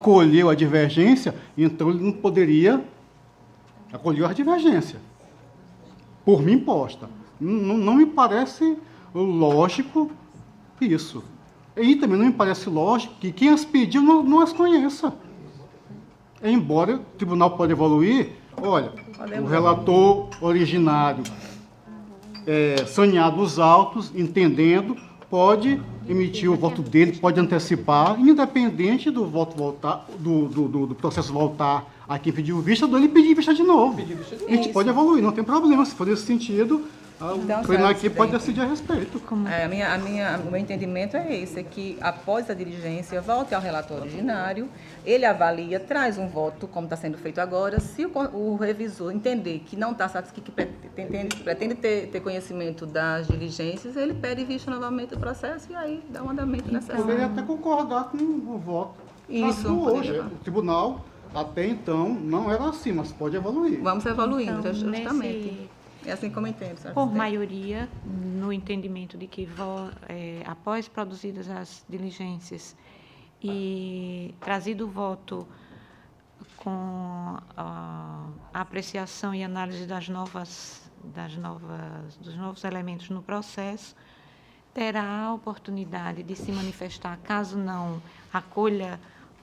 acolheu a divergência, então ele não poderia acolher a divergência, por mim posta. Não me parece lógico isso. E também não me parece lógico que quem as pediu não as conheça. Embora o tribunal pode evoluir, olha, o relator originário, saneado os autos, entendendo, pode emitir o voto dele, pode antecipar, independente do voto voltar, do processo voltar a quem pediu vista, do ele pedir vista de novo. A gente pode evoluir, não tem problema, se for nesse sentido, o plenário aqui pode decidir a respeito. O meu entendimento é esse, é que após a diligência, volte ao relator originário, ele avalia, traz um voto, como está sendo feito agora, se o revisor entender que não está satisfeito, que pretende ter conhecimento das diligências, ele pede vista novamente do processo e aí dá um andamento necessário. Poderia até concordar com o voto. Isso. Hoje, o tribunal, até então, não era assim, mas pode evoluir. Vamos evoluindo, Então, justamente. É assim como eu entendo, senhora Por presidente. maioria, no entendimento de que, após produzidas as diligências e trazido o voto com a apreciação e análise dos novos elementos no processo, terá a oportunidade de se manifestar, caso não acolha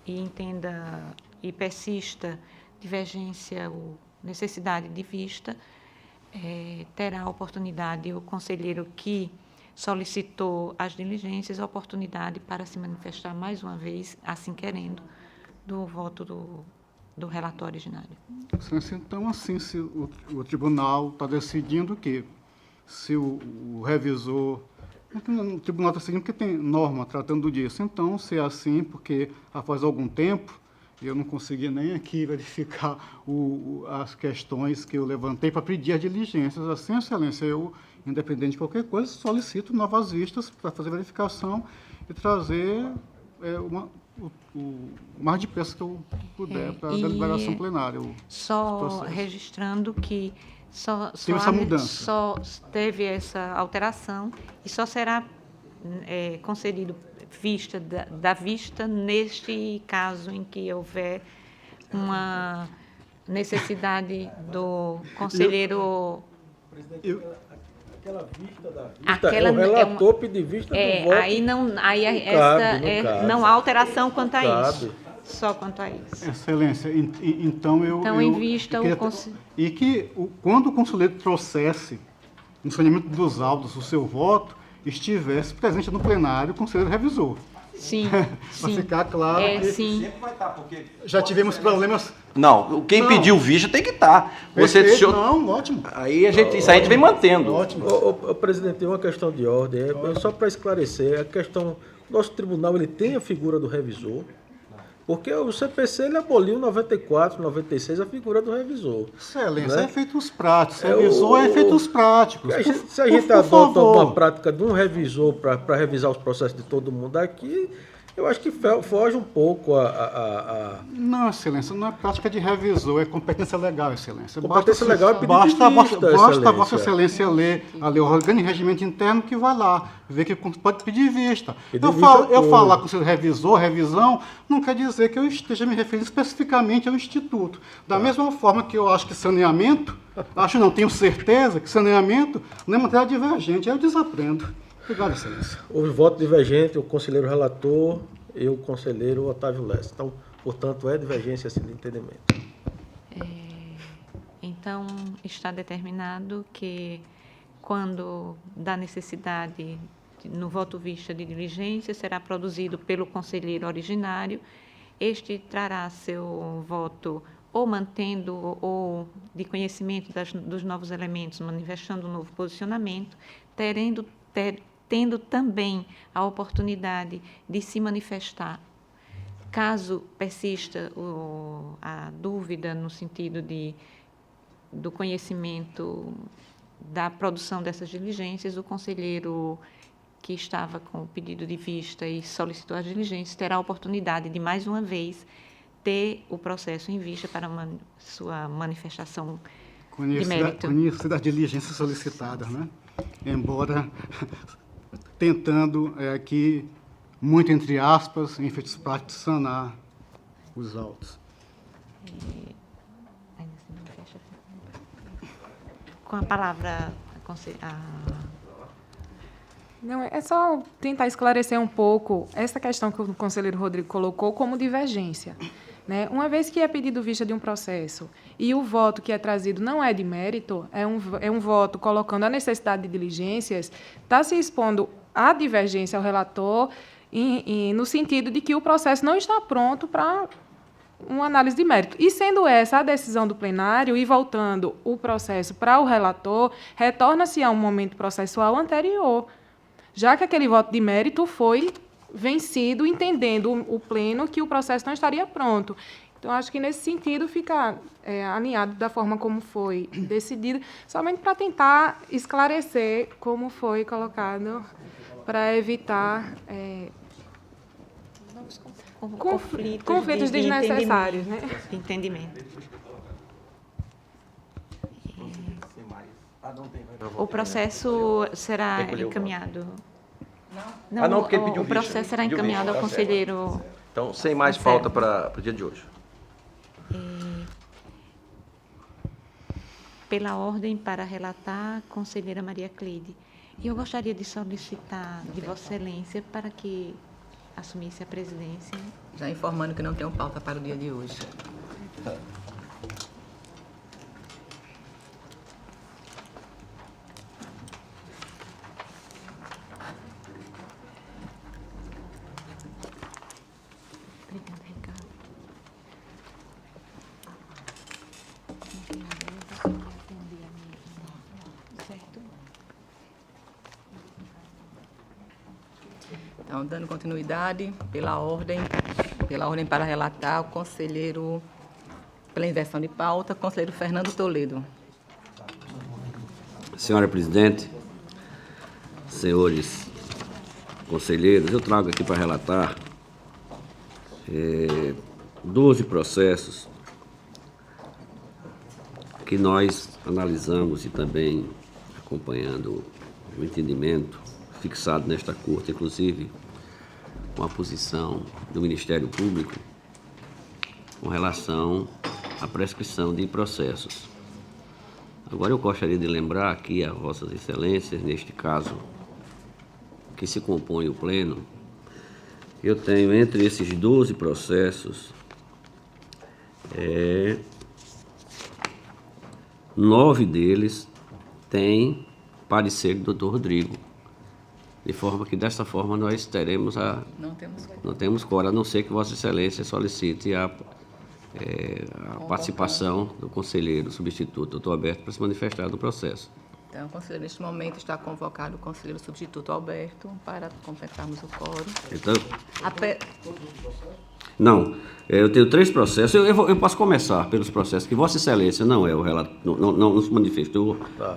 e entenda e persista divergência ou necessidade de vista, terá a oportunidade, o conselheiro que solicitou as diligências, a oportunidade para se manifestar mais uma vez, assim querendo, do voto do relatório originário. Então, assim, se o tribunal está decidindo que, se o revisor... O tribunal está decidindo porque tem norma tratando disso. Então, se é assim, porque faz algum tempo, eu não consegui nem aqui verificar as questões que eu levantei para pedir as diligências. Assim, excelência, eu, independente de qualquer coisa, solicito novas vistas para fazer verificação e trazer o mais depressa que eu puder para a deliberação plenária. Só registrando que só teve essa alteração e só será concedido vista da vista neste caso em que houver uma necessidade do conselheiro. Aquela vista da vista, o relator pedir vista do voto. Aí não, não há alteração quanto a isso. Só quanto a isso. Excelência, então em vista e que quando o conselheiro trouxesse no saneamento dos autos o seu voto, estivesse presente no plenário o conselheiro revisor. Sim, para ficar claro que sim. Sempre vai estar, porque... Já tivemos problemas... Não, quem pediu vista tem que estar. Não, ótimo. Aí isso aí a gente vem mantendo. Ótimo. Presidente, tem uma questão de ordem, só para esclarecer, a questão, nosso tribunal ele tem a figura do revisor, porque o CPC ele aboliu em 94, 96 a figura do revisor. Excelência, efeitos práticos. Revisor é efeitos práticos. Se a gente adota uma prática de um revisor para revisar os processos de todo mundo aqui, eu acho que foge um pouco Não, excelência, não é prática de revisor, é competência legal, excelência. Competência legal é pedir basta vista, Vossa Excelência ler o Organo de Regimento Interno que vai lá, ver que pode pedir vista. Eu falar com o seu revisor, revisão, não quer dizer que eu esteja me referindo especificamente ao Instituto. Da mesma forma que eu acho que saneamento, tenho certeza que saneamento não é matéria divergente, aí eu desaprendo. Obrigado, excelência. Houve voto divergente, o conselheiro relator e o conselheiro Otávio Lessa. Então, portanto, é divergência esse entendimento. Então, está determinado que, quando da necessidade, no voto vista de diligência, será produzido pelo conselheiro originário, este trará seu voto ou mantendo ou de conhecimento dos novos elementos, manifestando um novo posicionamento, tendo também a oportunidade de se manifestar, caso persista a dúvida no sentido do conhecimento da produção dessas diligências, o conselheiro que estava com o pedido de vista e solicitou as diligências terá a oportunidade de, mais uma vez, ter o processo em vista para sua manifestação de mérito. Conhecer das diligências solicitadas, né? Embora tentando aqui, muito entre aspas, em efeitos práticos, sanar os autos. Com a palavra, Não, é só tentar esclarecer um pouco essa questão que o conselheiro Rodrigo colocou como divergência. Né? Uma vez que é pedido vista de um processo e o voto que é trazido não é de mérito, é um voto colocando a necessidade de diligências, está se expondo a divergência ao relator no sentido de que o processo não está pronto para uma análise de mérito. E sendo essa a decisão do plenário e voltando o processo para o relator, retorna-se a um momento processual anterior, já que aquele voto de mérito foi vencido, entendendo o pleno que o processo não estaria pronto. Então, acho que, nesse sentido, fica alinhado da forma como foi decidido, somente para tentar esclarecer como foi colocado, para evitar conflitos de desnecessários. Né? De entendimento. O processo será encaminhado. Não, porque ele pediu o processo vista. será Pediu encaminhado vista, ao tá certo. conselheiro. Então, sem mais Tá pauta certo. para o dia de hoje. Pela ordem para relatar, conselheira Maria Cleide. E eu gostaria de solicitar de Vossa Excelência para que assumisse a presidência. Já informando que não tenho pauta para o dia de hoje. Obrigada, Ricardo. Certo? Então, dando continuidade, pela ordem para relatar, o conselheiro, pela inversão de pauta, conselheiro Fernando Toledo. Senhora Presidente, senhores conselheiros, eu trago aqui para relatar 12 processos que nós analisamos e também acompanhando o entendimento fixado nesta Corte, inclusive com a posição do Ministério Público com relação à prescrição de processos. Agora, eu gostaria de lembrar aqui a Vossas Excelências, neste caso, que se compõe o Pleno, eu tenho entre esses 12 processos 9 deles têm parecer do Dr. Rodrigo, de forma que, desta forma, nós teremos não temos quórum, a não ser que Vossa Excelência solicite a participação do conselheiro substituto, Dr. Alberto, para se manifestar no processo. Então, conselheiro, neste momento está convocado o conselheiro substituto Alberto para completarmos o quórum. Então, Ape- não, eu tenho 3 processos. Eu posso começar pelos processos que Vossa Excelência não é o relator, não se manifestou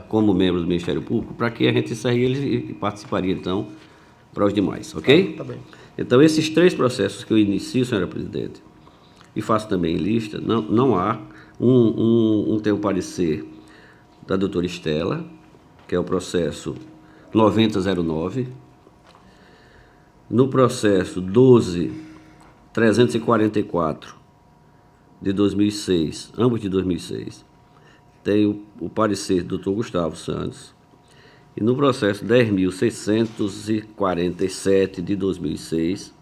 como membro do Ministério Público, para que a gente encerre eles e participaria, então, para os demais, ok? Tá bem. Então, esses 3 processos que eu inicio, senhora Presidente, e faço também lista, não há. Tem o parecer da doutora Estela, que é o processo 9009. No processo 12344 de 2006, ambos de 2006, tem o parecer do Dr. Gustavo Santos. E no processo 10.647 de 2006,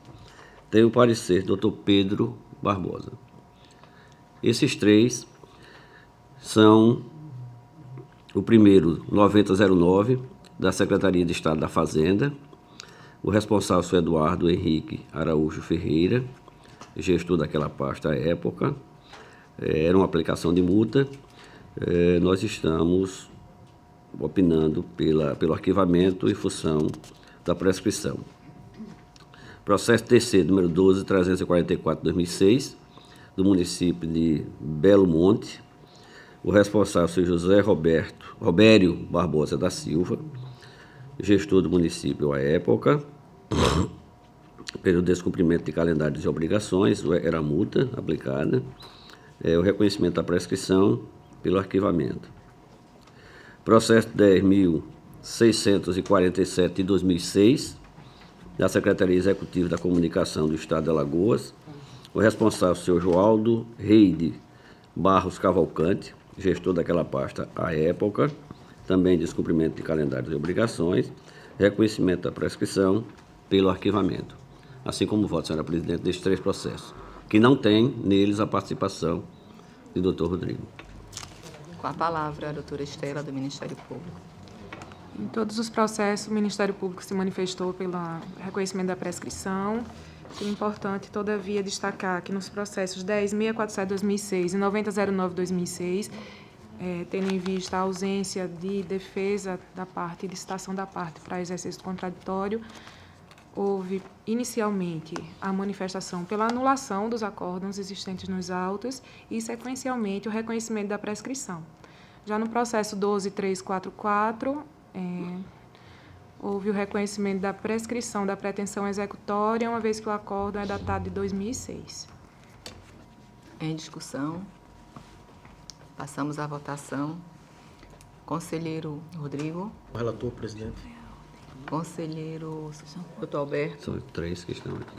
tem o parecer do Dr. Pedro Barbosa. Esses 3 são o primeiro, 9009, da Secretaria de Estado da Fazenda. O responsável foi Eduardo Henrique Araújo Ferreira, gestor daquela pasta à época. Era uma aplicação de multa. Nós estamos opinando pelo arquivamento em função da prescrição. Processo TC número 12.344 de 2006, do município de Belo Monte. O responsável foi José Robério Barbosa da Silva, gestor do município à época, pelo descumprimento de calendários e obrigações, era a multa aplicada, o reconhecimento da prescrição pelo arquivamento. Processo 10.647 de 2006, da Secretaria Executiva da Comunicação do Estado de Alagoas. O responsável, o senhor Joaldo Reide Barros Cavalcante, gestor daquela pasta à época, também descumprimento de calendários e obrigações, reconhecimento da prescrição pelo arquivamento, assim como o voto, senhora presidente, destes 3 processos, que não tem neles a participação do doutor Rodrigo. Com a palavra, a doutora Estela, do Ministério Público. Em todos os processos, o Ministério Público se manifestou pelo reconhecimento da prescrição. É importante, todavia, destacar que nos processos 10.647/2006 e 9009/2006, tendo em vista a ausência de defesa da parte e de citação da parte para exercício contraditório, houve inicialmente a manifestação pela anulação dos acórdãos existentes nos autos e, sequencialmente, o reconhecimento da prescrição. Já no processo 12.344, houve o reconhecimento da prescrição da pretensão executória, uma vez que o acórdão é datado de 2006. Em discussão. Passamos à votação. Conselheiro Rodrigo. O relator, presidente. Conselheiro doutor Alberto. São 3 que estão aqui.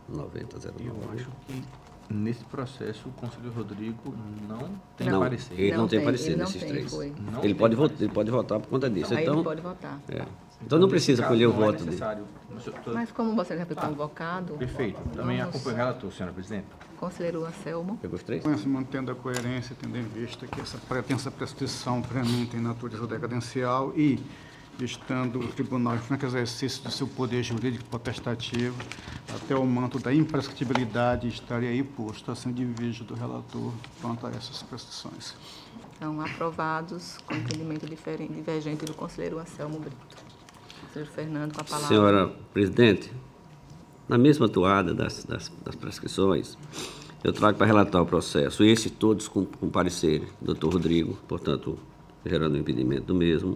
9009. Eu acho que nesse processo o conselheiro Rodrigo não tem Não, parecer. ele não tem tem, parecer ele não nesses tem, 3. foi. Não Ele tem pode parecer. votar por conta disso. Aí Então, ele pode votar. então não precisa nesse colher o caso, não é voto dele. necessário. Mas como você já foi convocado, Perfeito. Também Vamos. acompanho o relator, senhora presidente. conselheiro Anselmo. Pegou os 3? Se mantendo a coerência, tendo em vista que essa pretensa prescrição para mim tem natureza decadencial e estando o tribunal em franco exercício do seu poder jurídico potestativo, até o manto da imprescritibilidade estaria aí posto, assim o diviso do relator quanto a essas prescrições. Então, aprovados com entendimento divergente do conselheiro Anselmo Brito. Conselheiro Fernando, com a palavra. Senhora presidente, na mesma toada das prescrições, eu trago para relatar o processo, esses todos com parecer do doutor Rodrigo, portanto, gerando o impedimento do mesmo.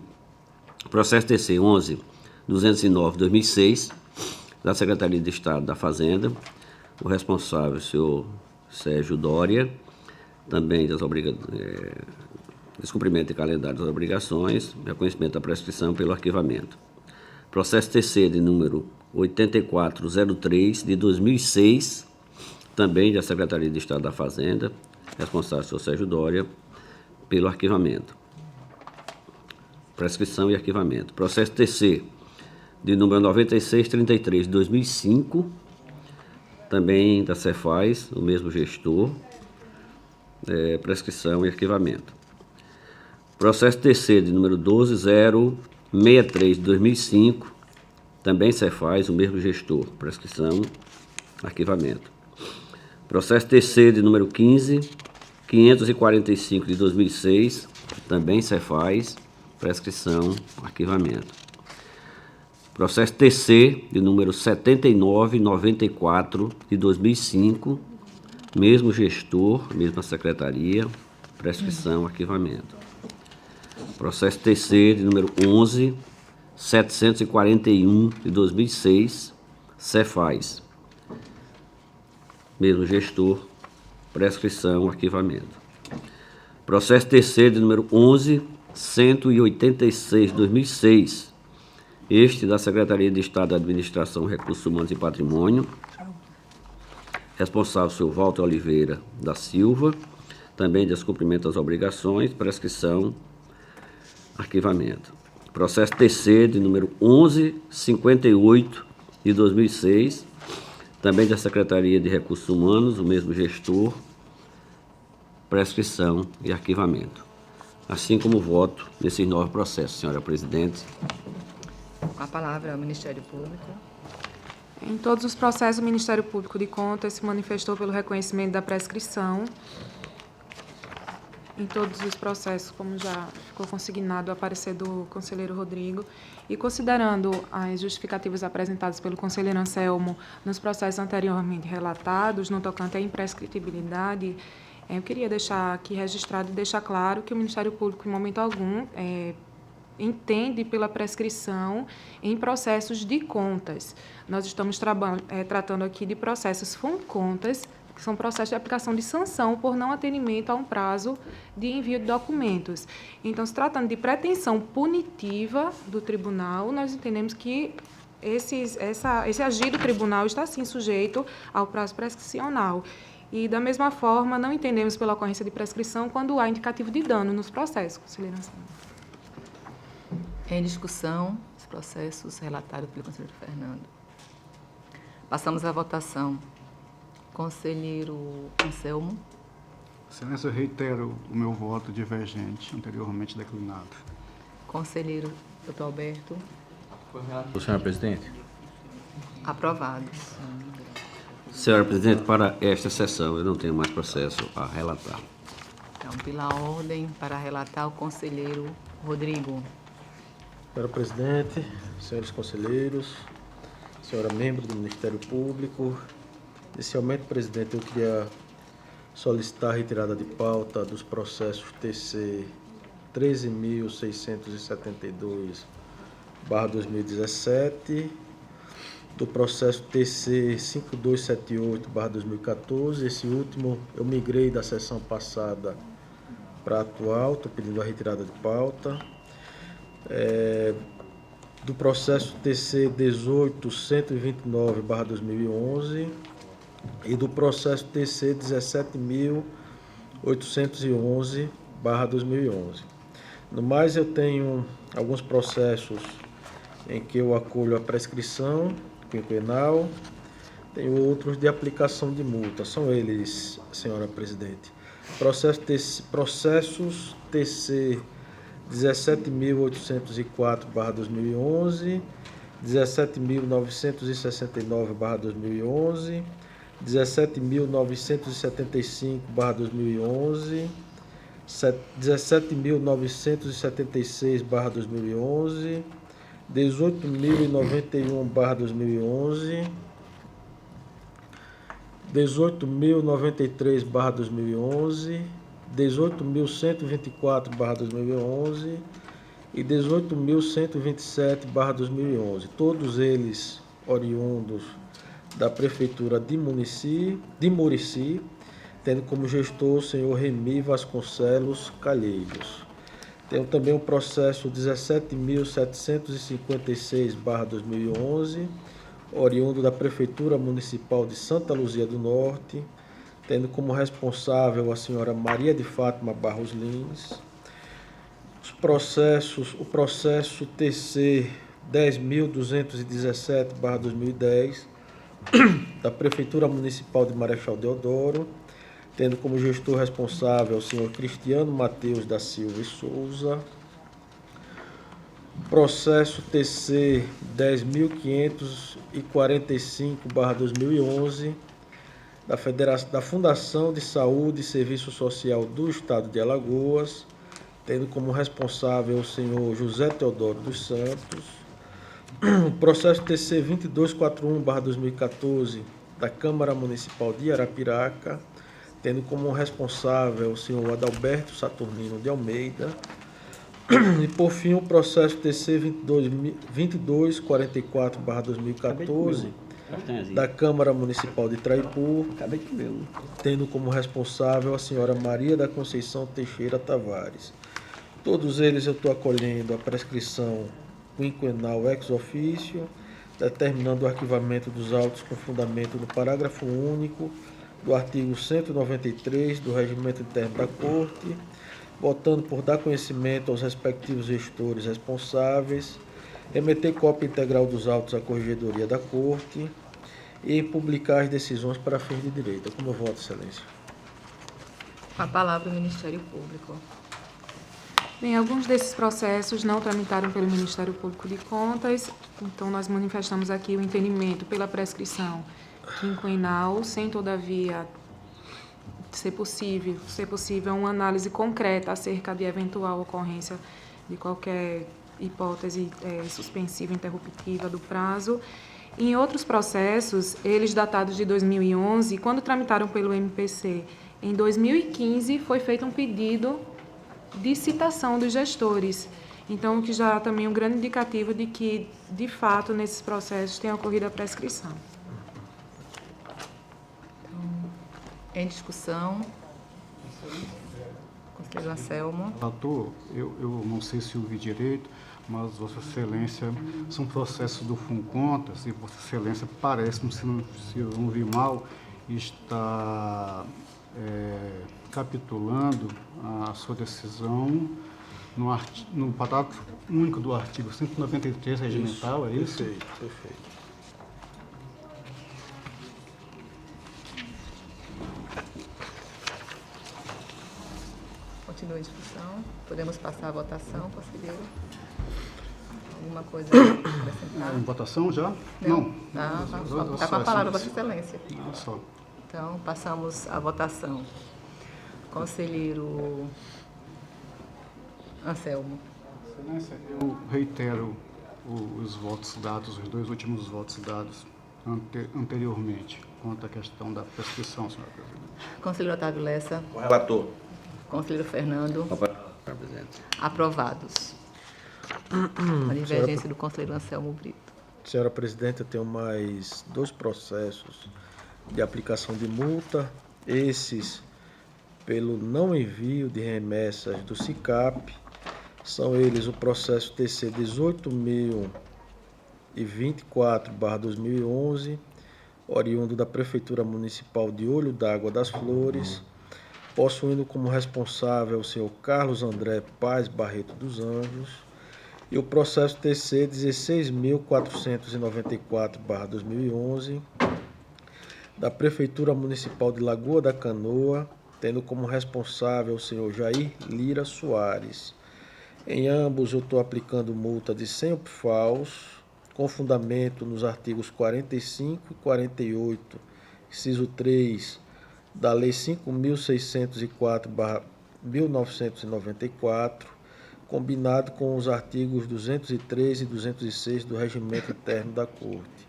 Processo TC 11.209/2006, da Secretaria de Estado da Fazenda, o responsável, o senhor Sérgio Dória, também descumprimento de calendário das obrigações, reconhecimento da prescrição pelo arquivamento. Processo TC de número 8403/2006, também da Secretaria de Estado da Fazenda, responsável, o senhor Sérgio Dória, pelo arquivamento. Prescrição e arquivamento. Processo TC de número 9633/2005, também da Cefaz, o mesmo gestor, prescrição e arquivamento. Processo TC de número 12063/2005, também Cefaz, o mesmo gestor, prescrição, arquivamento. Processo TC de número 15545/2006, também Cefaz, prescrição, arquivamento. Processo TC de número 7994/2005, mesmo gestor, mesma secretaria, prescrição, arquivamento. Processo TC de número 11741/2006, Cefaz, mesmo gestor, prescrição, arquivamento. Processo TC de número 11186/2006, este da Secretaria de Estado da Administração, Recursos Humanos e Patrimônio, responsável, o senhor Walter Oliveira da Silva, também descumprimento das obrigações, prescrição, arquivamento. Processo TC de número 1158/2006, também da Secretaria de Recursos Humanos, o mesmo gestor, prescrição e arquivamento. Assim como voto nesses 9 processos, senhora presidente. Com a palavra, o Ministério Público. Em todos os processos, o Ministério Público de Contas se manifestou pelo reconhecimento da prescrição. Em todos os processos, como já ficou consignado, o parecer do conselheiro Rodrigo, e considerando as justificativas apresentadas pelo conselheiro Anselmo nos processos anteriormente relatados, no tocante à imprescritibilidade, eu queria deixar aqui registrado e deixar claro que o Ministério Público, em momento algum, entende pela prescrição em processos de contas. Nós estamos tratando aqui de processos FUNContas, que são processos de aplicação de sanção por não atendimento a um prazo de envio de documentos. Então, se tratando de pretensão punitiva do tribunal, nós entendemos que esse agir do tribunal está, sim, sujeito ao prazo prescricional. E, da mesma forma, não entendemos pela ocorrência de prescrição quando há indicativo de dano nos processos, conselheira Anselmo. Em discussão, os processos relatados pelo conselheiro Fernando. Passamos à votação. Conselheiro Anselmo. Excelência, eu reitero o meu voto divergente anteriormente declinado. Conselheiro Dr. Alberto. Senhora presidente. Aprovados. Senhora presidente, para esta sessão eu não tenho mais processo a relatar. Então, pela ordem, para relatar o conselheiro Rodrigo. Senhora presidente, senhores conselheiros, senhora membro do Ministério Público, inicialmente, presidente, eu queria solicitar a retirada de pauta dos processos TC 13.672/2017, do processo TC 5278/2014. Esse último eu migrei da sessão passada para a atual, estou pedindo a retirada de pauta. Do processo TC 18.129/2011 e do processo TC 17.811/2011. No mais, eu tenho alguns processos em que eu acolho a prescrição quinquenal, tenho outros de aplicação de multa. São eles, senhora presidente. Processos TC 17.804/2011, 17.969/2011, 17.975/2011, 17.976/2011, 18.091/2011, 18.093/2011, 18.124/2011 e 18.127/2011, todos eles oriundos da Prefeitura de Murici, tendo como gestor o senhor Remi Vasconcelos Calheiros. Tenho também o processo 17.756/2011, oriundo da Prefeitura Municipal de Santa Luzia do Norte, tendo como responsável a senhora Maria de Fátima Barros Lins. O processo TC 10.217/2010, da Prefeitura Municipal de Marechal Deodoro, tendo como gestor responsável o senhor Cristiano Mateus da Silva e Souza. Processo TC 10.545/2011, da Fundação de Saúde e Serviço Social do Estado de Alagoas, tendo como responsável o senhor José Teodoro dos Santos. Processo TC 2241/2014, da Câmara Municipal de Arapiraca, tendo como responsável o senhor Adalberto Saturnino de Almeida. E, por fim, o processo TC 2244/2014, da Câmara Municipal de Traipu, tendo como responsável a senhora Maria da Conceição Teixeira Tavares. Todos eles eu estou acolhendo a prescrição quinquenal ex officio, determinando o arquivamento dos autos com fundamento no parágrafo único do artigo 193 do Regimento Interno da Corte, votando por dar conhecimento aos respectivos gestores responsáveis, remeter cópia integral dos autos à Corregedoria da Corte e publicar as decisões para fins de direito. Como eu voto, Excelência? A palavra do Ministério Público. Bem, alguns desses processos não tramitaram pelo Ministério Público de Contas, então nós manifestamos aqui o entendimento pela prescrição quinquenal, sem, todavia, ser possível uma análise concreta acerca de eventual ocorrência de qualquer hipótese suspensiva, interruptiva do prazo. Em outros processos, eles datados de 2011, quando tramitaram pelo MPC, em 2015 foi feito um pedido de citação dos gestores. Então, o que já também é um grande indicativo de que, de fato, nesses processos tem ocorrido a prescrição. Em discussão, conselheiro Anselmo. Relator, eu não sei se ouvi direito, mas Vossa Excelência, são processos do FUNCONTAS e Vossa Excelência, parece-me, se eu não vi mal, está capitulando a sua decisão no parágrafo único do artigo 193 regimental, é isso? Perfeito, perfeito. Continua a discussão. Podemos passar a votação, conselheiro? Alguma coisa a acrescentar? Em votação já? Não. Está com a palavra, Vossa Excelência. Não, só. Então, passamos à votação. Conselheiro Anselmo. Excelência, eu reitero os votos dados, os 2 últimos votos dados anteriormente, quanto à questão da prescrição, senhora presidente. Conselheiro Otávio Lessa. O relator. Conselheiro Fernando. Senhora presidente. Aprovados. A divergência do conselheiro Anselmo Brito. Senhora presidente, eu tenho mais 2 processos de aplicação de multa, esses pelo não envio de remessas do SICAP. São eles o processo TC 18.024/2011, oriundo da Prefeitura Municipal de Olho d'Água das Flores, possuindo como responsável o senhor Carlos André Paz Barreto dos Anjos, e o processo TC 16.494/2011, da Prefeitura Municipal de Lagoa da Canoa, tendo como responsável o senhor Jair Lira Soares. Em ambos, eu estou aplicando multa de 100 UPFAUs, com fundamento nos artigos 45 e 48, inciso 3, da Lei 5.604/1994, combinado com os artigos 203 e 206 do Regimento Interno da Corte.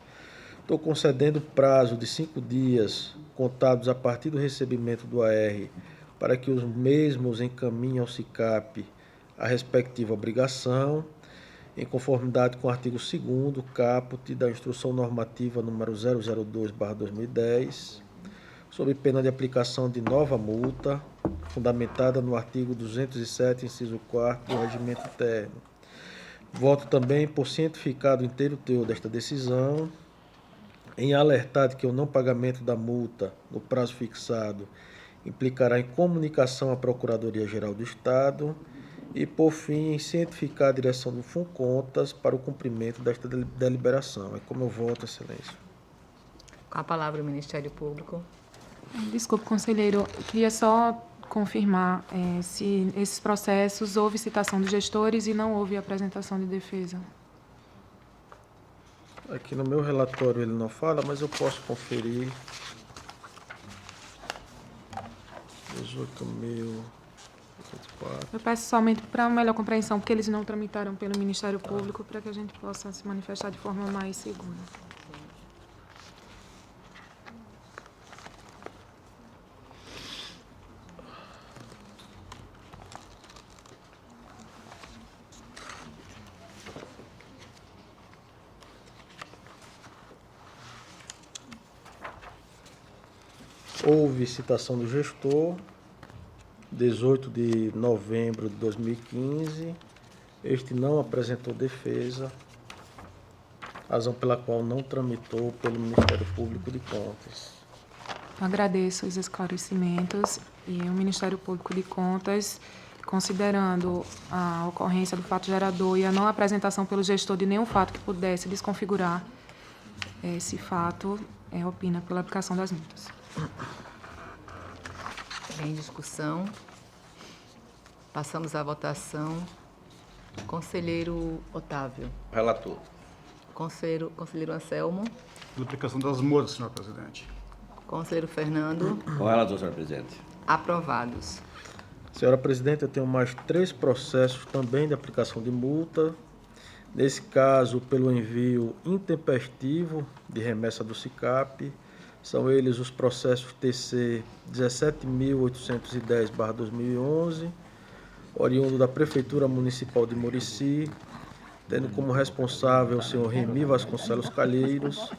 Estou concedendo prazo de 5 dias, contados a partir do recebimento do AR, para que os mesmos encaminhem ao SICAP a respectiva obrigação, em conformidade com o artigo 2º caput da Instrução Normativa número 002/2010, sob pena de aplicação de nova multa, fundamentada no artigo 207, inciso 4º do Regimento Interno. Voto também por cientificado inteiro teor desta decisão, em alertar de que o não pagamento da multa no prazo fixado implicará em comunicação à Procuradoria-Geral do Estado e, por fim, em cientificar a direção do FUNCONTAS para o cumprimento desta deliberação. É como eu voto, Excelência. Com a palavra o Ministério Público. Desculpe, conselheiro, eu queria só confirmar se esses processos houve citação dos gestores e não houve apresentação de defesa. Aqui no meu relatório ele não fala, mas eu posso conferir. 18.024. Eu peço somente para melhor compreensão, porque eles não tramitaram pelo Ministério Público, para que a gente possa se manifestar de forma mais segura. Houve citação do gestor, 18 de novembro de 2015. Este não apresentou defesa, razão pela qual não tramitou pelo Ministério Público de Contas. Eu agradeço os esclarecimentos e o Ministério Público de Contas, considerando a ocorrência do fato gerador e a não apresentação pelo gestor de nenhum fato que pudesse desconfigurar esse fato, opina pela aplicação das multas. Em discussão. Passamos à votação. Conselheiro Otávio. Relator. Conselheiro Anselmo. Pela aplicação das multas, senhor presidente. Conselheiro Fernando. Com relator, senhor presidente. Aprovados. Senhora presidente, eu tenho mais 3 processos também de aplicação de multa. Nesse caso, pelo envio intempestivo de remessa do SICAP. São eles os processos TC 17.810/2011, oriundo da Prefeitura Municipal de Murici, tendo como responsável o senhor Remi Vasconcelos Calheiros.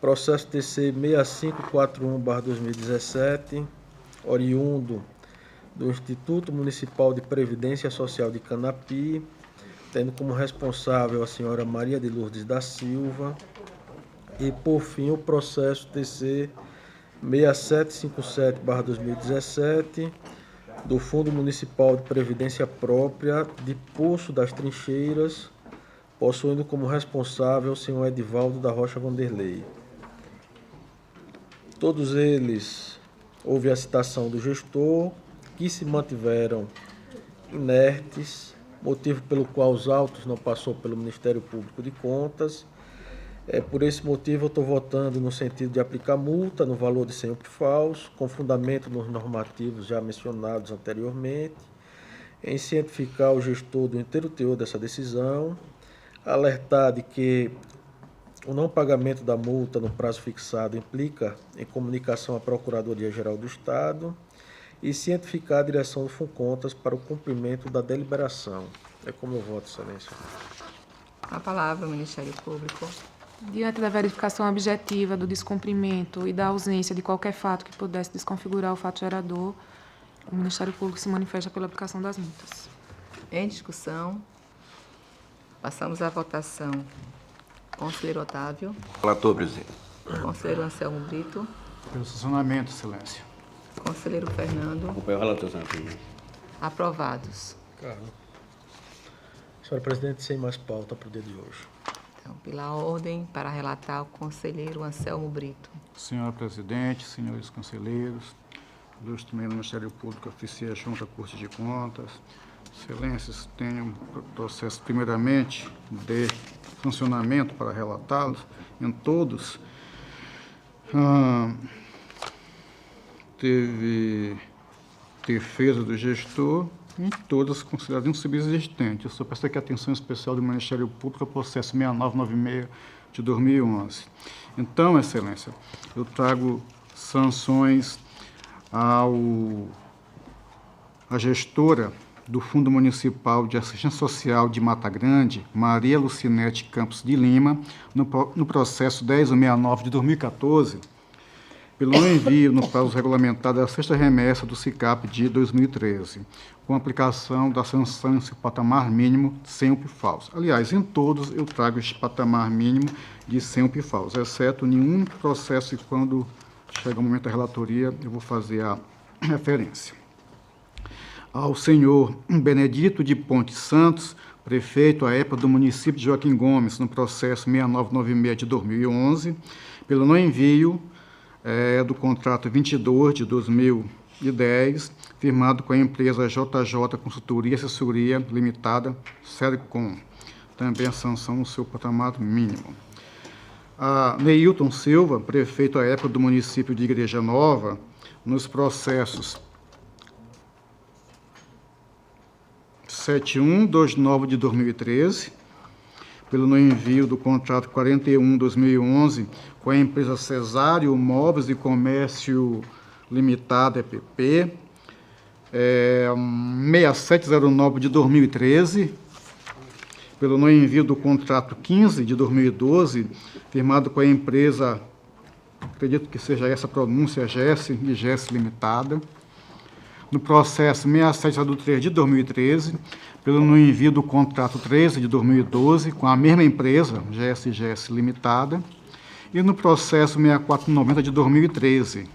Processo TC 6541/2017, oriundo do Instituto Municipal de Previdência Social de Canapi, tendo como responsável a senhora Maria de Lourdes da Silva, e, por fim, o processo TC 6757/2017, do Fundo Municipal de Previdência Própria de Poço das Trincheiras, possuindo como responsável o senhor Edivaldo da Rocha Vanderlei. Todos eles, houve a citação do gestor, que se mantiveram inertes, motivo pelo qual os autos não passou pelo Ministério Público de Contas. Por esse motivo, eu estou votando no sentido de aplicar multa no valor de 100 UPFAUs, com fundamento nos normativos já mencionados anteriormente, em cientificar o gestor do inteiro teor dessa decisão, alertar de que o não pagamento da multa no prazo fixado implica em comunicação à Procuradoria-Geral do Estado e cientificar a direção do FUNCONTAS para o cumprimento da deliberação. É como eu voto, Excelência. A palavra, Ministério Público. Diante da verificação objetiva do descumprimento e da ausência de qualquer fato que pudesse desconfigurar o fato gerador, o Ministério Público se manifesta pela aplicação das multas. Em discussão, passamos à votação. Conselheiro Otávio. Relator, presidente. Conselheiro Anselmo Brito. Pelo sancionamento, Excelência. Conselheiro Fernando. Acompanho o relator, senhor presidente. Aprovados. Senhora Presidente, sem mais pauta para o dia de hoje. Então, pela ordem, para relatar o conselheiro Anselmo Brito. Senhora Presidente, senhores conselheiros, ilustre membro do Ministério Público, oficiais junto à Corte de Contas, Excelências, tenho processo, primeiramente, de funcionamento para relatá-los. Em todos, teve defesa do gestor, em todas consideradas insubsistentes. Eu só peço aqui a atenção especial do Ministério Público ao processo 6996 de 2011. Então, Excelência, eu trago sanções à gestora do Fundo Municipal de Assistência Social de Mata Grande, Maria Lucinete Campos de Lima, no processo 1069 de 2014, pelo não envio no prazo regulamentado da sexta remessa do SICAP de 2013, com aplicação da sanção em seu patamar mínimo de 100 UPFAUs. Aliás, em todos eu trago este patamar mínimo de 100 UPFAUs, exceto em um único processo, e quando chega o momento da relatoria eu vou fazer a referência. Ao senhor Benedito de Ponte Santos, prefeito à época do município de Joaquim Gomes, no processo 6996 de 2011, pelo não envio do contrato 22 de 2010, firmado com a empresa JJ Consultoria e Assessoria Limitada, Sercom. Também a sanção no seu patamar mínimo. A Neilton Silva, prefeito à época do município de Igreja Nova, nos processos 7129 de 2013, pelo não envio do contrato 41/2011 com a empresa Cesário Móveis e Comércio Limitada, EPP, 6709 de 2013, pelo não envio do contrato 15 de 2012, firmado com a empresa, acredito que seja essa a pronúncia, GES e GES Limitada, no processo 6703 de 2013, pelo não envio do contrato 13 de 2012 com a mesma empresa, GES e GES Limitada, e no processo 6490 de 2013,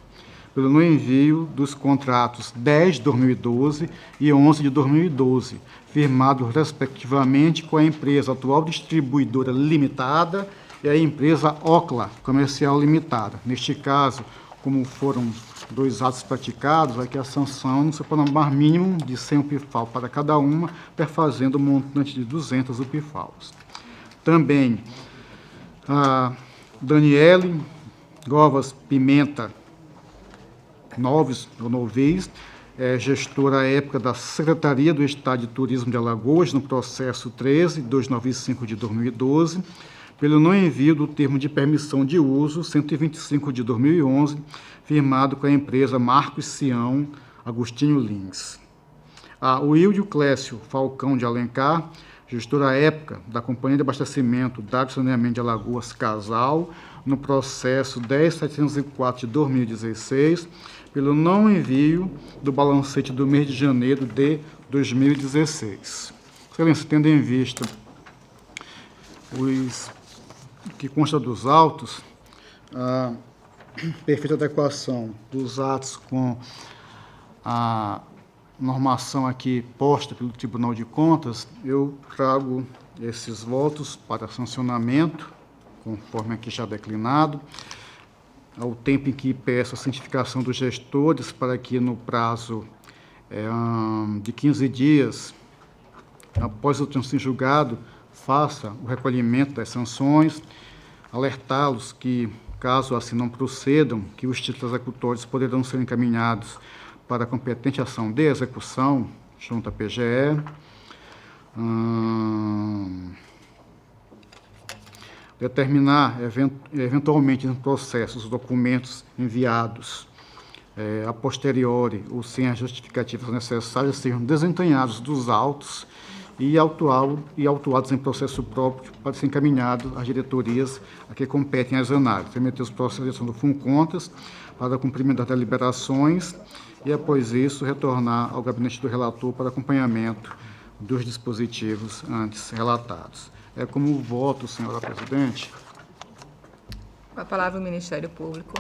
pelo não envio dos contratos 10 de 2012 e 11 de 2012, firmados respectivamente com a empresa Atual Distribuidora Limitada e a empresa Ocla Comercial Limitada. Neste caso, como foram 2 atos praticados, aqui a sanção no seu patamar mínimo de 100 UPFAU para cada uma, perfazendo o montante de 200 UPFAUs. Também a Daniele Govas Pimenta Noves, ou Novis, gestora à época da Secretaria do Estado de Turismo de Alagoas, no processo 13.295 de 2012, pelo não envio do termo de permissão de uso 125 de 2011, firmado com a empresa Marcos Sião Agostinho Lins. A Wilde Clécio Falcão de Alencar, gestora à época da Companhia de Abastecimento da Água e Saneamento de Alagoas, Casal, no processo 10.704 de 2016, pelo não envio do balancete do mês de janeiro de 2016. Excelência, tendo em vista os que consta dos autos, a perfeita adequação dos atos com a normação aqui posta pelo Tribunal de Contas, eu trago esses votos para sancionamento, conforme aqui já declinado, ao tempo em que peço a cientificação dos gestores para que no prazo de 15 dias, após o trânsito em julgado, faça o recolhimento das sanções, alertá-los que, caso assim não procedam, que os títulos executórios poderão ser encaminhados para a competente ação de execução junto à PGE. Determinar, eventualmente, no processo, os documentos enviados a posteriori ou sem as justificativas necessárias sejam desentanhados dos autos e autuados em processo próprio para ser encaminhados às diretorias a que competem as análises, remeter os processos de ação do FUNCONTAS para cumprimento das deliberações e, após isso, retornar ao gabinete do relator para acompanhamento dos dispositivos antes relatados. É como voto, senhora presidente. Com a palavra o Ministério Público.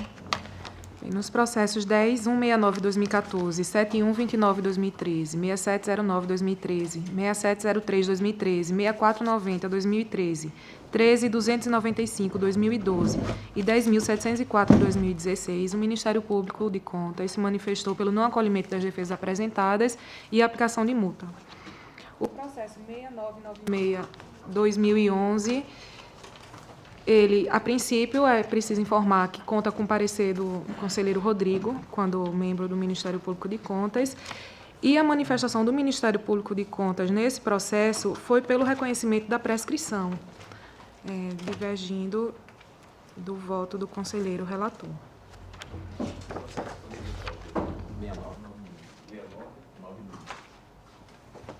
E nos processos 10.169/2014, 7129/2013, 6709/2013, 6703/2013, 6490/2013, 13.295/2012 e 10.704/2016, o Ministério Público de Contas se manifestou pelo não acolhimento das defesas apresentadas e a aplicação de multa. O processo 6996/2011, ele, a princípio, é preciso informar que conta com o parecer do conselheiro Rodrigo, quando membro do Ministério Público de Contas, e a manifestação do Ministério Público de Contas nesse processo foi pelo reconhecimento da prescrição, divergindo do voto do conselheiro relator.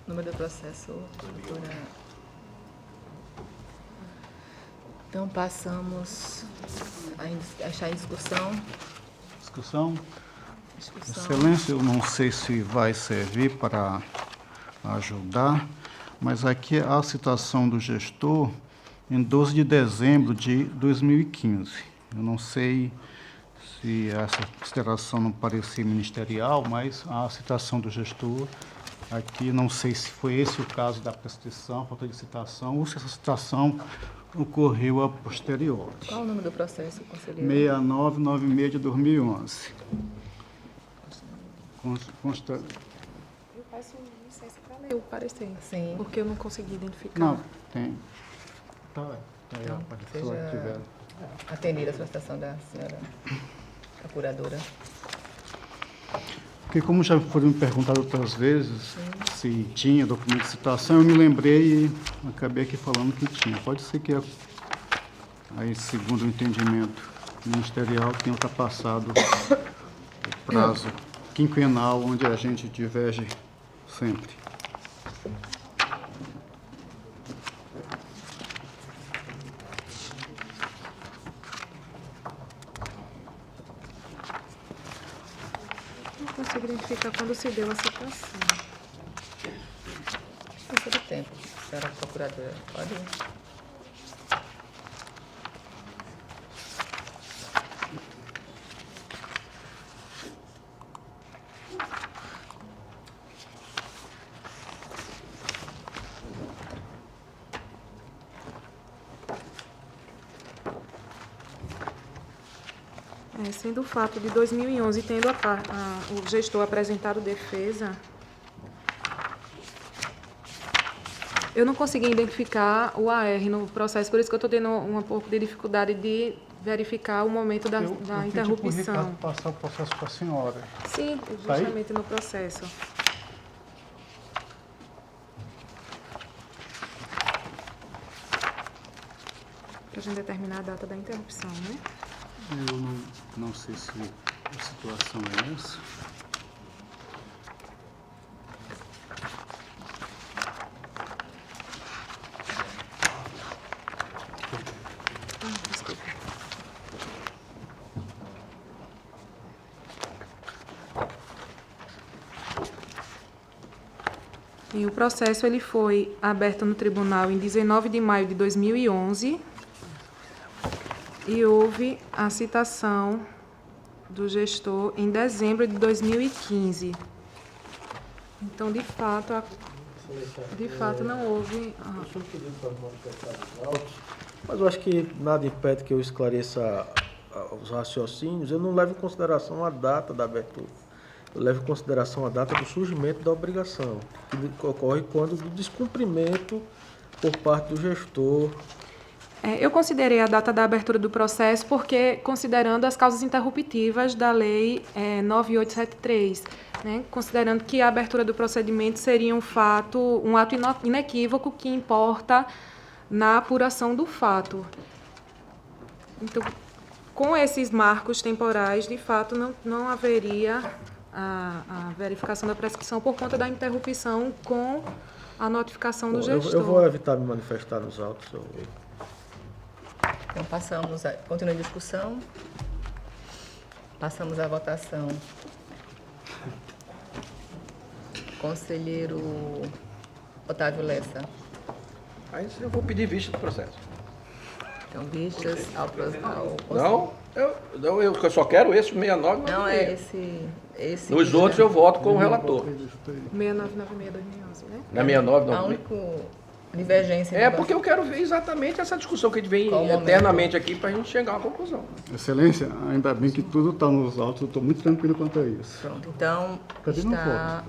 Número do processo, doutora. Então, passamos a achar em discussão. Discussão. Excelência, eu não sei se vai servir para ajudar, mas aqui a citação do gestor em 12 de dezembro de 2015. Eu não sei se essa consideração não parecia ministerial, mas a citação do gestor aqui, não sei se foi esse o caso da prescrição, falta de citação, ou se essa citação ocorreu a posteriori. Qual o número do processo, conselheiro? 6996 de 2011. Consta... Eu peço licença para ler o parecer, Sim. porque eu não consegui identificar. Não, tem. Tá, aí, Então, pode seja falar que tiver. atendida a solicitação da senhora procuradora. Porque como já foi me perguntado outras vezes se tinha documento de citação, eu me lembrei e acabei aqui falando que tinha. Pode ser que, aí, segundo o entendimento ministerial, tenha ultrapassado o prazo quinquenal, onde a gente diverge sempre. Não consigo identificar quando se deu a citação. Passa do tempo, senhora procuradora. Pode ir. Sendo o fato de 2011, tendo o gestor apresentado defesa, eu não consegui identificar o AR no processo, por isso que eu estou tendo um pouco de dificuldade de verificar o momento da Eu interrupção. pedi para o Ricardo passar o processo para a senhora. Sim, Tá aí? justamente no processo. Para a gente determinar a data da interrupção, né? Eu não sei se a situação é essa. Desculpa. E o processo ele foi aberto no tribunal em 19 de maio de 2011 e houve a citação do gestor em dezembro de 2015. Então, de fato não houve... Mas eu acho que nada impede que eu esclareça os raciocínios. Eu não levo em consideração a data da abertura. Eu levo em consideração a data do surgimento da obrigação, que ocorre quando do descumprimento por parte do gestor. Eu considerei a data da abertura do processo porque, considerando as causas interruptivas da Lei 9873, né, considerando que a abertura do procedimento seria um ato inequívoco que importa na apuração do fato. Então, com esses marcos temporais, de fato, não haveria a verificação da prescrição por conta da interrupção com a notificação do gestor. Eu vou evitar me manifestar nos autos. Então, continua a discussão. Passamos à votação. Conselheiro Otávio Lessa. Aí eu vou pedir vista do processo. Então, vistas ao Não, eu só quero esse 69. Não, é esse. Nos outros eu voto com o relator. 6996/2011, né? Na 69, A não. única divergência... É porque eu quero ver exatamente essa discussão que a gente vem Qual momento? eternamente aqui para a gente chegar a uma conclusão. Excelência, ainda bem que tudo está nos autos, eu estou muito tranquilo quanto a isso. Pronto, então, Cadê meu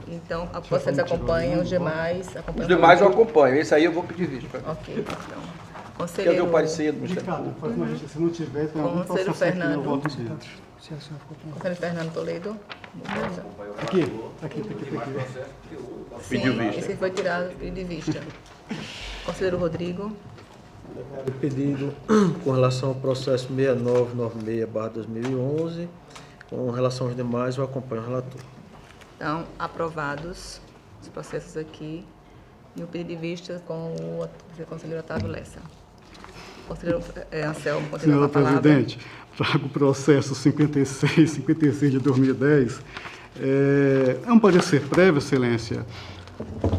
então vocês acompanham os demais... Os demais eu acompanho. Esse aí eu vou pedir vista. Ok, então. Quer ver Conselheiro... o parecer do Ministério Ricardo, Público? faz uma lista, se não tiver, tem algum Conselheiro processo aqui, eu Fernando. voto dentro. Conselheiro Fernando Toledo. Aqui. Pediu Sim, vista. esse foi tirado de vista. Conselheiro Rodrigo. O pedido com relação ao processo 6996/2011, com relação aos demais, eu acompanho o relator. Então, aprovados os processos aqui. E o pedido de vista com o conselheiro Otávio Lessa. Conselheiro Anselmo, continua com Senhor a palavra. presidente, trago o processo 56 de 2010. É um parecer prévio, excelência.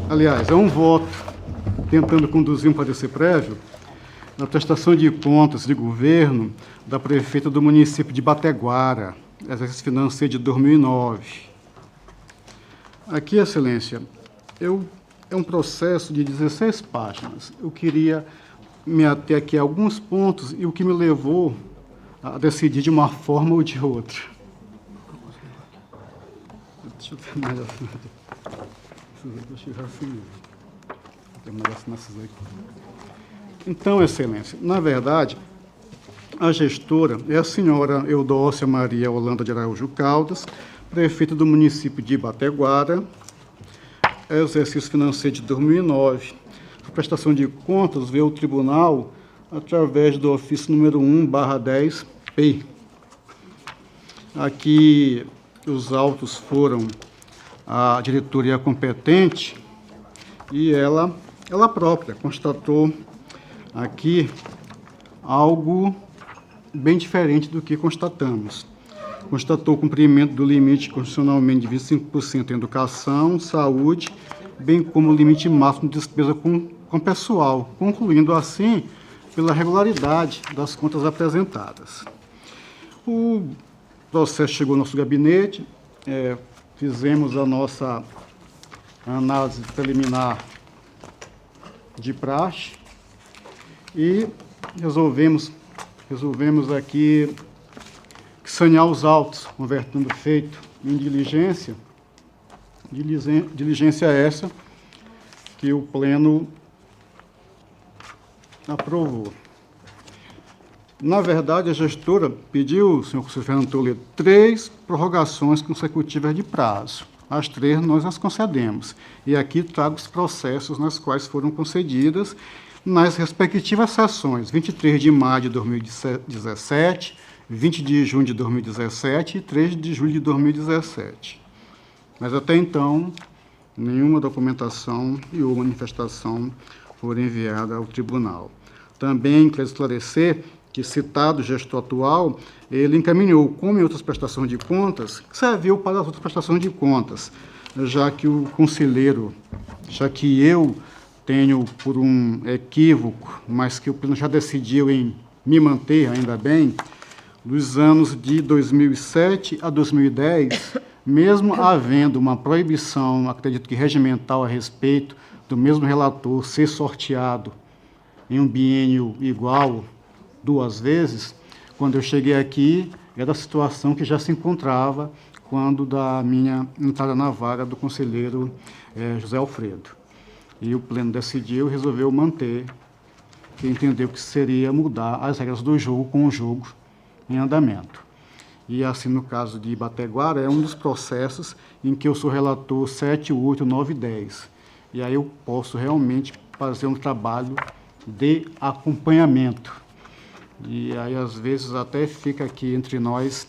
Aliás, é um voto tentando conduzir um parecer prévio na prestação de contas de governo da prefeita do município de Bateguara, exercício financeiro de 2009. Aqui, excelência, é um processo de 16 páginas. Eu queria me ater aqui a alguns pontos e o que me levou a decidir de uma forma ou de outra. Deixa eu terminar de assinar. Deixa eu terminar de assinar essas aqui. Então, excelência, na verdade, a gestora é a senhora Eudócia Maria Holanda de Araújo Caldas, prefeita do município de Bateguara, exercício financeiro de 2009. A prestação de contas veio ao tribunal através do ofício número 1/10P. Aqui os autos foram à diretoria competente e ela própria constatou aqui algo bem diferente do que constatamos. Constatou o cumprimento do limite constitucionalmente de 25% em educação, saúde, bem como o limite máximo de despesa com pessoal, concluindo assim pela regularidade das contas apresentadas. O processo chegou ao nosso gabinete, fizemos a nossa análise preliminar de praxe e resolvemos aqui sanear os autos, convertendo feito em diligência essa que o Pleno aprovou. Na verdade, a gestora pediu, senhor conselheiro Fernando Toledo, 3 prorrogações consecutivas de prazo. As 3 nós as concedemos. E aqui trago os processos nas quais foram concedidas nas respectivas sessões, 23 de maio de 2017, 20 de junho de 2017 e 3 de julho de 2017. Mas até então, nenhuma documentação e ou manifestação foram enviadas ao tribunal. Também quero esclarecer que, citado o gestor atual, ele encaminhou, como em outras prestações de contas, que serviu para as outras prestações de contas, já que o conselheiro já que eu tenho, por um equívoco, mas que o pleno já decidiu em me manter, ainda bem, dos anos de 2007 a 2010, mesmo havendo uma proibição, acredito que regimental a respeito do mesmo relator ser sorteado em um biênio igual 2 vezes, quando eu cheguei aqui, era a situação que já se encontrava quando da minha entrada na vaga do conselheiro José Alfredo. E o pleno decidiu e resolveu manter, que entendeu que seria mudar as regras do jogo com o jogo em andamento. E assim, no caso de Ibateguara, é um dos processos em que eu sou relator 7, 8, 9 e 10. E aí eu posso realmente fazer um trabalho de acompanhamento. E aí, às vezes, até fica aqui entre nós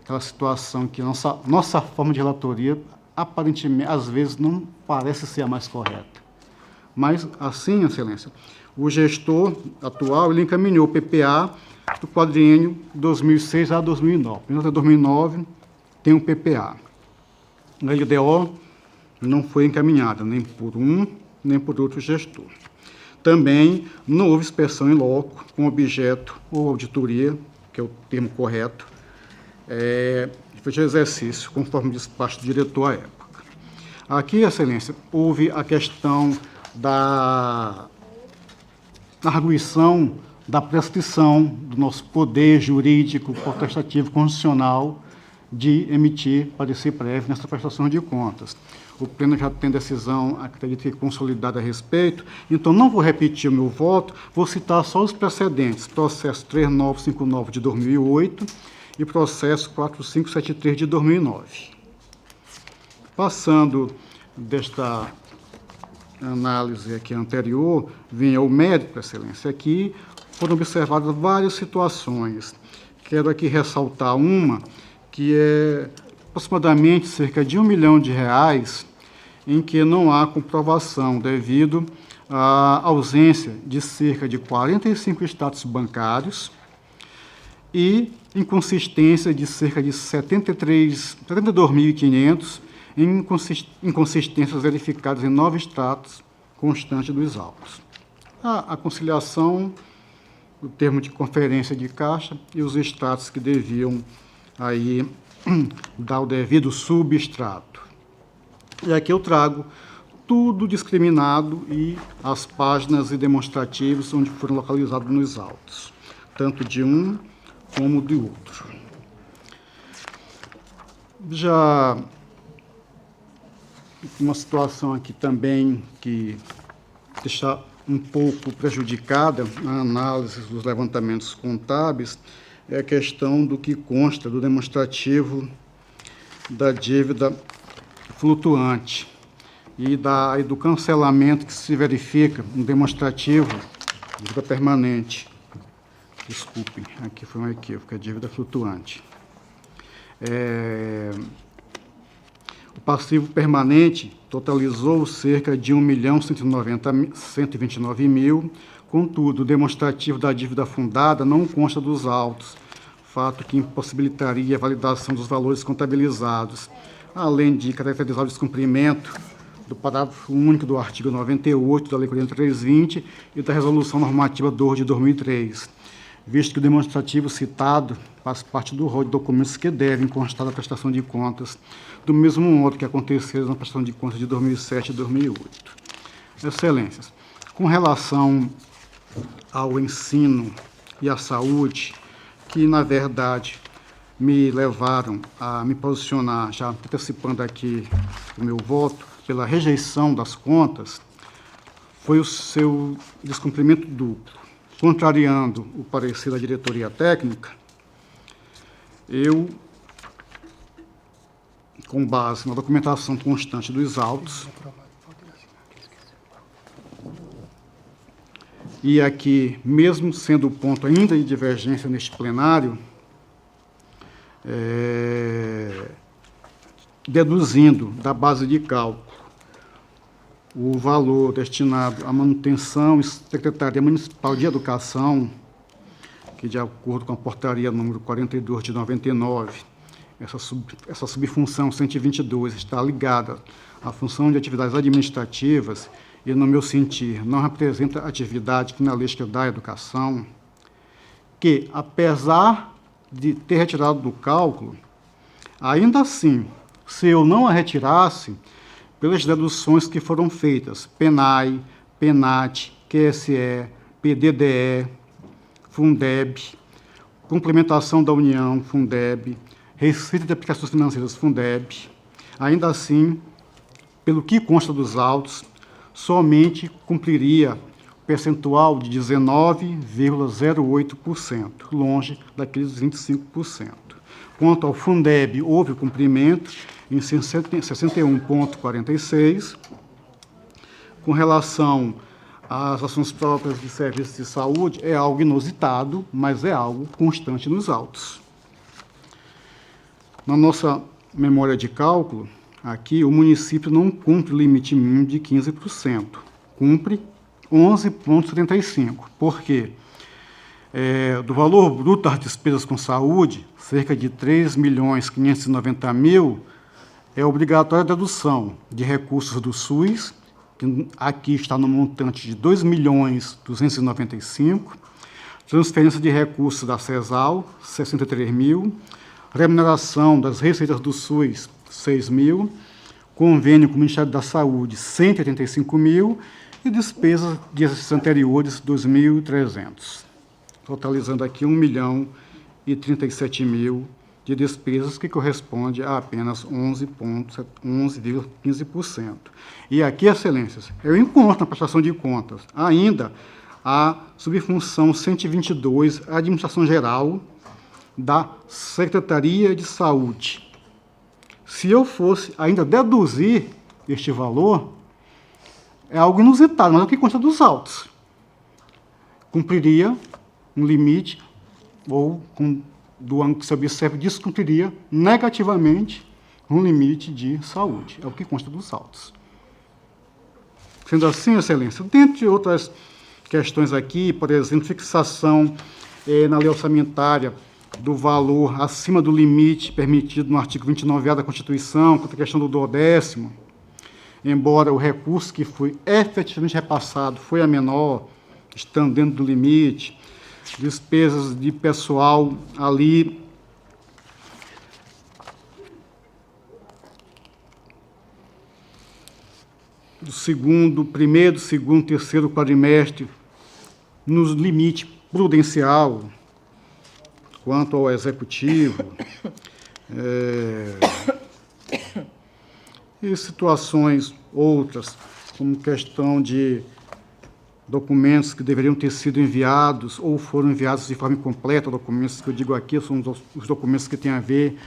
aquela situação que nossa forma de relatoria, aparentemente, às vezes, não parece ser a mais correta. Mas, assim, Excelência, o gestor atual, ele encaminhou o PPA do quadriênio 2006 a 2009. Até 2009 tem um PPA. A LDO não foi encaminhada nem por um, nem por outro gestor. Também não houve inspeção em loco com objeto ou auditoria, que é o termo correto, feito de exercício, conforme despacho do diretor à época. Aqui, Excelência, houve a questão da arguição da prescrição do nosso poder jurídico, potestativo, constitucional de emitir parecer prévio nessa prestação de contas. O pleno já tem decisão, acredito que consolidada a respeito, então não vou repetir o meu voto, vou citar só os precedentes, processo 3959 de 2008 e processo 4573 de 2009. Passando desta análise aqui anterior, vinha o mérito, Excelência. Aqui foram observadas várias situações. Quero aqui ressaltar uma, que é aproximadamente cerca de R$1 milhão, em que não há comprovação devido à ausência de cerca de 45 extratos bancários e inconsistência de cerca de 72.500 inconsistências verificadas em 9 extratos constantes dos autos. A conciliação, o termo de conferência de caixa e os extratos que deviam aí dar o devido substrato. E aqui eu trago tudo discriminado e as páginas e demonstrativos onde foram localizados nos autos, tanto de um como de outro. Já uma situação aqui também que deixa um pouco prejudicada a análise dos levantamentos contábeis é a questão do que consta do demonstrativo da dívida flutuante e do cancelamento que se verifica no demonstrativo de dívida permanente. Desculpem, aqui foi um equívoco, é dívida flutuante. O passivo permanente totalizou cerca de 1.129.000, contudo, o demonstrativo da dívida fundada não consta dos autos, fato que impossibilitaria a validação dos valores contabilizados, além de caracterizar o descumprimento do parágrafo único do artigo 98 da Lei 4320 e da Resolução Normativa 2 de 2003, visto que o demonstrativo citado faz parte do rol de documentos que devem constar da prestação de contas, do mesmo modo que aconteceu na prestação de contas de 2007 e 2008. Excelências, com relação ao ensino e à saúde, que, na verdade, me levaram a me posicionar, já antecipando aqui o meu voto, pela rejeição das contas, foi o seu descumprimento duplo. Contrariando o parecer da diretoria técnica, eu, com base na documentação constante dos autos, e aqui, mesmo sendo o ponto ainda de divergência neste plenário, deduzindo da base de cálculo o valor destinado à manutenção e Secretaria Municipal de Educação, que, de acordo com a portaria número 42 de 99, essa subfunção 122 está ligada a função de atividades administrativas, e, no meu sentir, não representa atividade finalística da educação, que, apesar de ter retirado do cálculo, ainda assim, se eu não a retirasse, pelas deduções que foram feitas, PENAI, PENAT, QSE, PDDE, Fundeb, complementação da União, Fundeb, Receita de Aplicações Financeiras, Fundeb, ainda assim, pelo que consta dos autos, somente cumpriria o percentual de 19,08%, longe daqueles 25%. Quanto ao Fundeb, houve o cumprimento em 61,46%. Com relação às ações próprias de serviços de saúde, é algo inusitado, mas é algo constante nos autos. Na nossa memória de cálculo, aqui o município não cumpre o limite mínimo de 15%, cumpre 11,75%. Por quê? Do valor bruto das despesas com saúde, cerca de 3.590.000, é obrigatória a dedução de recursos do SUS, que aqui está no montante de 2.295.000, transferência de recursos da CESAL, 63.000, remuneração das receitas do SUS, 6.000, convênio com o Ministério da Saúde, 185.000, e despesas de exercícios anteriores, 2.300, totalizando aqui 1.037.000 de despesas, que corresponde a apenas 11,15%. E aqui, excelências, eu encontro na prestação de contas ainda a subfunção 122, Administração Geral da Secretaria de Saúde. Se eu fosse ainda deduzir este valor, é algo inusitado, mas é o que consta dos autos. Cumpriria um limite, ou, do ângulo que se observa, descumpriria negativamente um limite de saúde. É o que consta dos autos. Sendo assim, excelência, dentre outras questões aqui, por exemplo, fixação na lei orçamentária do valor acima do limite permitido no artigo 29A da Constituição, quanto à questão do duodécimo, embora o recurso que foi efetivamente repassado foi a menor, estando dentro do limite, despesas de pessoal ali do primeiro, segundo, terceiro quadrimestre, nos limite prudencial, quanto ao executivo, e situações outras, como questão de documentos que deveriam ter sido enviados ou foram enviados de forma incompleta. Documentos que eu digo aqui são os documentos que têm a ver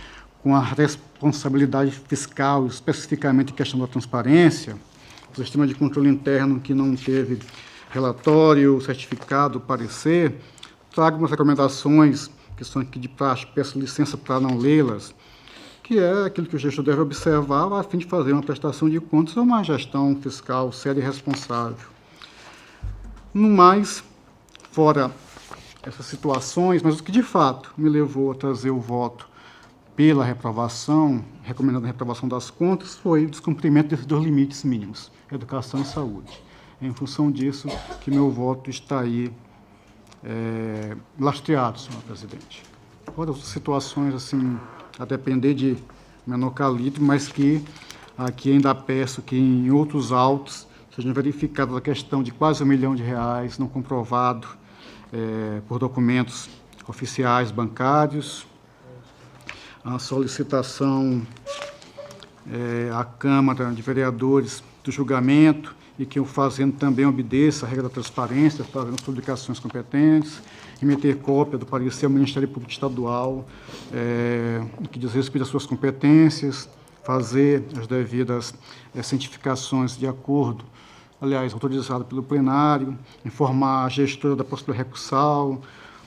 com a responsabilidade fiscal, especificamente em questão da transparência, o sistema de controle interno que não teve relatório, certificado, parecer. Trago umas recomendações que são aqui de praxe, peço licença para não lê-las, que é aquilo que o gestor deve observar a fim de fazer uma prestação de contas ou uma gestão fiscal séria e responsável. No mais, fora essas situações, mas o que de fato me levou a trazer o voto pela reprovação, recomendando a reprovação das contas, foi o descumprimento desses dois limites mínimos, educação e saúde. É em função disso que meu voto está aí lastreado, senhor presidente. Outras situações, assim, a depender de menor calibre, mas que aqui ainda peço que em outros autos sejam verificadas a questão de quase R$1 milhão não comprovado por documentos oficiais bancários, a solicitação à Câmara de Vereadores do julgamento e que o fazendo também obedeça a regra da transparência, fazendo as publicações competentes, remeter cópia do parecer ao Ministério Público Estadual, que diz respeito às suas competências, fazer as devidas cientificações de acordo, aliás, autorizado pelo plenário, informar a gestora da possível recursal,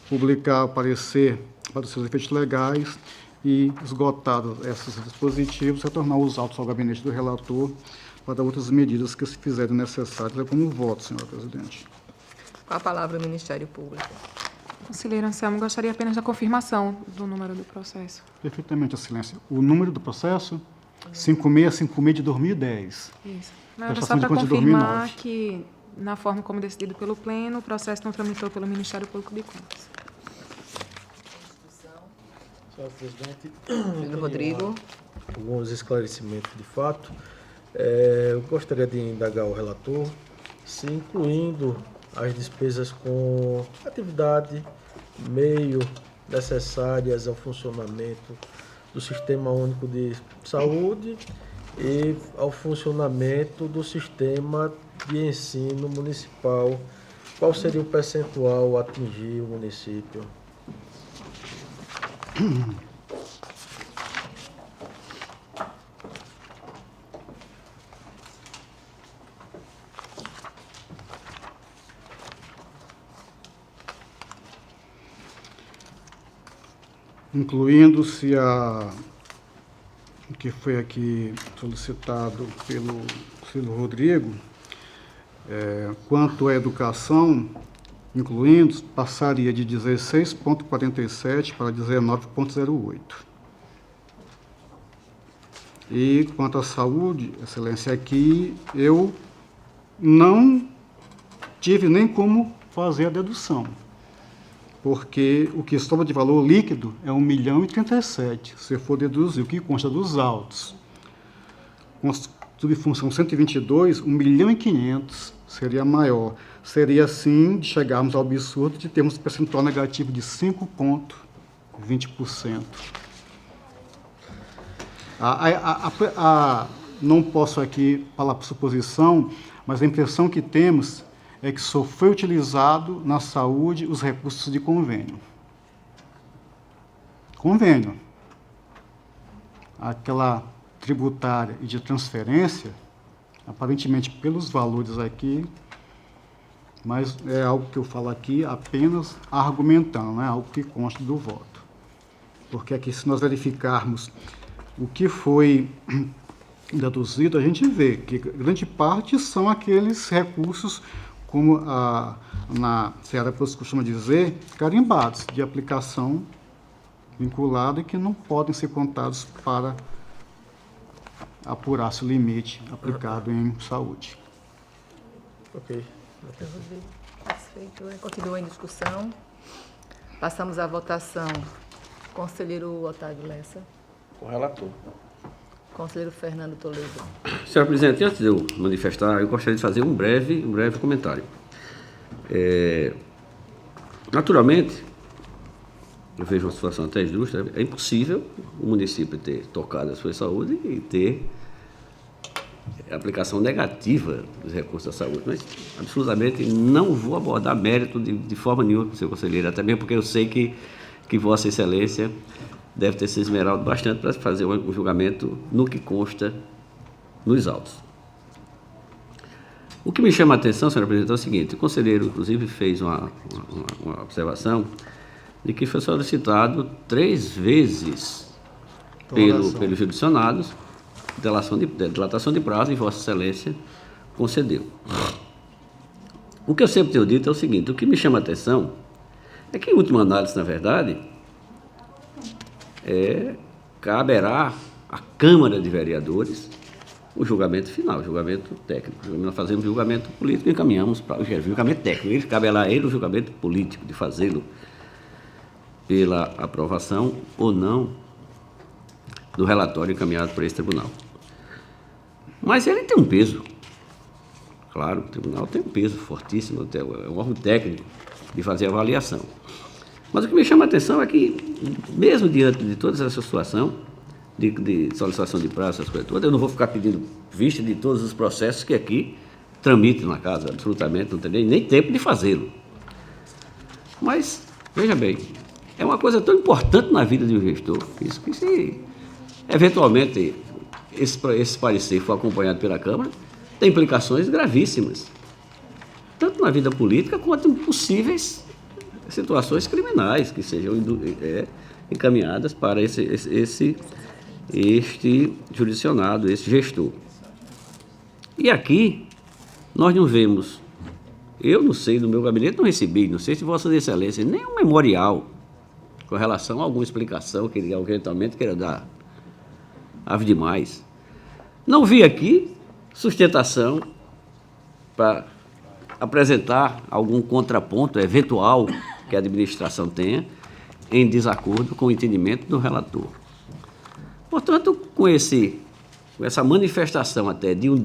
publicar o parecer para os seus efeitos legais e, esgotados esses dispositivos, retornar os autos ao gabinete do relator para outras medidas que se fizerem necessárias, como voto, senhora presidente. Com a palavra o Ministério Público. Conselheiro Anselmo, gostaria apenas da confirmação do número do processo. Perfeitamente, excelência. O número do processo 5656 de 2010. Isso. Não, era Prestação só de para contas de confirmar 2009. que, na forma como decidido pelo Pleno, o processo não tramitou pelo Ministério Público de Contas. Senhor presidente, Conselheiro Rodrigo. alguns esclarecimentos de fato. Eu gostaria de indagar o relator se, incluindo as despesas com atividade, meio necessárias ao funcionamento do Sistema Único de Saúde e ao funcionamento do Sistema de Ensino Municipal, qual seria o percentual a atingir o município? Incluindo-se o que foi aqui solicitado pelo Conselheiro Rodrigo, quanto à educação, incluindo, passaria de 16,47 para 19,08. E quanto à saúde, Excelência, aqui eu não tive nem como fazer a dedução, porque o que sobra de valor líquido é 1.037.000, se for deduzir o que consta dos autos. Com subfunção 122, 1.500.000 seria maior. Seria, assim, de chegarmos ao absurdo de termos um percentual negativo de 5,20%. Não posso aqui falar por suposição, mas a impressão que temos é que só foi utilizado na saúde os recursos de convênio. Convênio. Aquela tributária e de transferência, aparentemente pelos valores aqui, mas é algo que eu falo aqui apenas argumentando, não é algo que consta do voto. Porque aqui, se nós verificarmos o que foi deduzido, a gente vê que grande parte são aqueles recursos, como na Seara costuma dizer, carimbados, de aplicação vinculada e que não podem ser contados para apurar-se o limite aplicado em saúde. Ok. Satisfeito. Continua em discussão. Passamos à votação. Conselheiro Otávio Lessa. Com o relator. Conselheiro Fernando Toledo. Senhor presidente, antes de eu manifestar, eu gostaria de fazer um breve comentário. Naturalmente, eu vejo uma situação até justa, é impossível o município ter tocado a sua saúde e ter aplicação negativa dos recursos da saúde, mas absolutamente não vou abordar mérito de forma nenhuma, senhor conselheiro, até mesmo porque eu sei que Vossa Excelência deve ter se esmerado bastante para fazer um julgamento no que consta nos autos. O que me chama a atenção, senhor presidente, é o seguinte: o conselheiro, inclusive, fez uma observação de que foi solicitado 3 vezes pelos judicionados dilatação de prazo e Vossa Excelência concedeu. O que eu sempre tenho dito é o seguinte: o que me chama a atenção é que, em última análise, na verdade, caberá à Câmara de Vereadores o julgamento final, o julgamento técnico. Nós fazemos o julgamento político e encaminhamos para o julgamento técnico. Caberá a ele o julgamento político, de fazê-lo pela aprovação ou não do relatório encaminhado por esse tribunal. Mas ele tem um peso. Claro, o tribunal tem um peso fortíssimo, é um órgão técnico de fazer avaliação. Mas o que me chama a atenção é que, mesmo diante de toda essa situação de solicitação de prazo, essas coisas todas, eu não vou ficar pedindo vista de todos os processos que aqui tramitam na casa, absolutamente, não tem nem tempo de fazê-lo. Mas, veja bem, é uma coisa tão importante na vida de um gestor, isso que, se eventualmente esse parecer for acompanhado pela Câmara, tem implicações gravíssimas, tanto na vida política quanto em possíveis situações criminais que sejam encaminhadas para este jurisdicionado, esse gestor. E aqui nós não vemos, eu não sei, no meu gabinete não recebi, não sei se Vossa Excelência, nenhum memorial com relação a alguma explicação que alguém eventualmente queira dar. Ave demais. Não vi aqui sustentação para apresentar algum contraponto eventual que a administração tenha em desacordo com o entendimento do relator. Portanto, com essa manifestação até de um